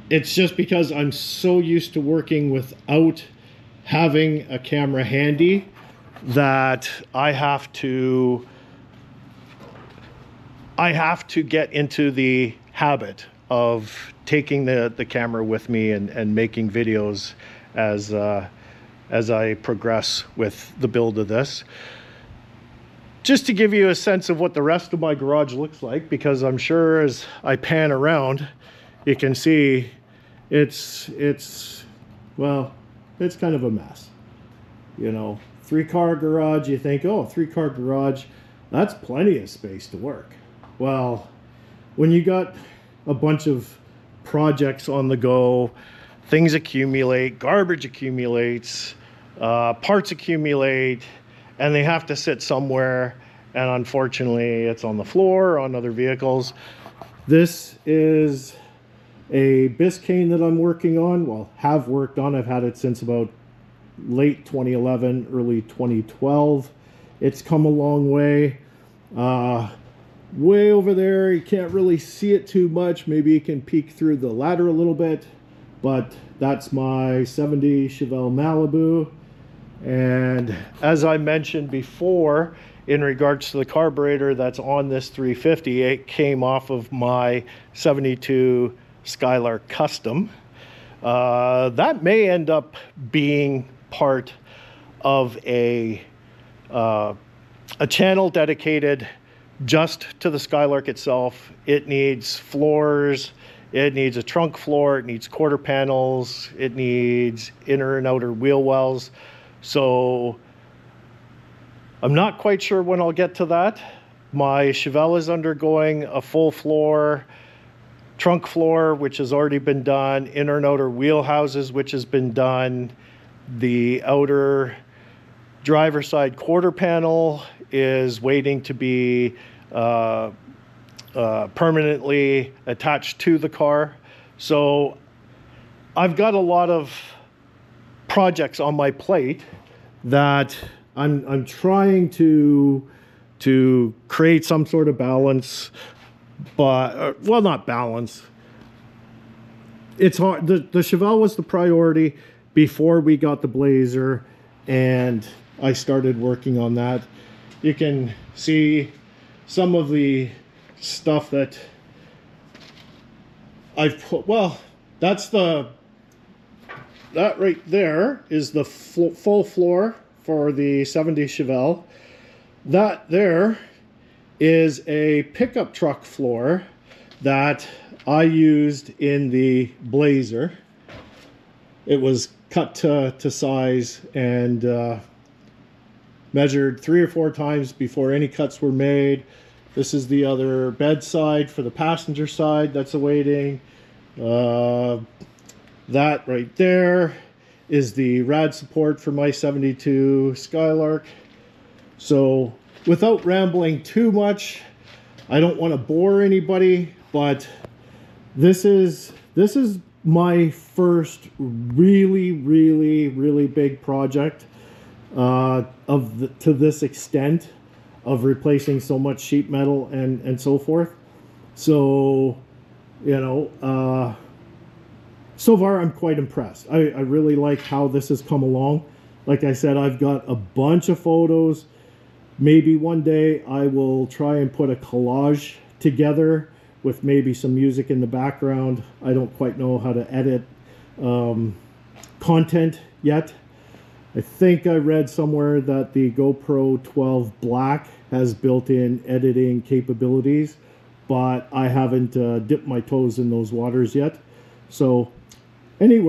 it's just because I'm so used to working without having a camera handy that I have to get into the habit of taking the camera with me and making videos as I progress with the build of this. Just to give you a sense of what the rest of my garage looks like, because I'm sure as I pan around, you can see it's well, it's kind of a mess. You know, 3-car garage, you think, oh, 3-car garage, that's plenty of space to work. Well, when you got a bunch of projects on the go, things accumulate, garbage accumulates, parts accumulate, and they have to sit somewhere, and unfortunately it's on the floor, on other vehicles. This is a Biscayne that I'm working on, well, have worked on. I've had it since about late 2011, early 2012. It's come a long way. Way over there, you can't really see it too much. Maybe you can peek through the ladder a little bit, but that's my 70 Chevelle Malibu. And as I mentioned before, in regards to the carburetor that's on this 350, it came off of my 72 Skylark Custom. That may end up being part of a channel dedicated just to the Skylark itself. It needs floors, it needs a trunk floor, it needs quarter panels, it needs inner and outer wheel wells. So I'm not quite sure when I'll get to that. My Chevelle is undergoing a full floor, trunk floor, which has already been done, inner and outer wheel houses, which has been done. The outer driver side quarter panel is waiting to be permanently attached to the car. So I've got a lot of projects on my plate that I'm trying to create some sort of balance, but well, not balance. It's hard. The Chevelle was the priority before we got the Blazer, and I started working on that. You can see some of the stuff that I've put. Well, that right there is the full floor for the 70 Chevelle. That there is a pickup truck floor that I used in the Blazer. It was cut to size and measured 3 or 4 times before any cuts were made. This is the other bed side for the passenger side that's awaiting. That right there is the rad support for my 72 Skylark. So without rambling too much, I don't want to bore anybody, but this is my first really big project to this extent of replacing so much sheet metal and so forth. So, you know, so far I'm quite impressed. I really like how this has come along. Like I said, I've got a bunch of photos. Maybe one day I will try and put a collage together with maybe some music in the background. I don't quite know how to edit content yet. I think I read somewhere that the GoPro 12 Black has built-in editing capabilities, but I haven't dipped my toes in those waters yet. So anyway.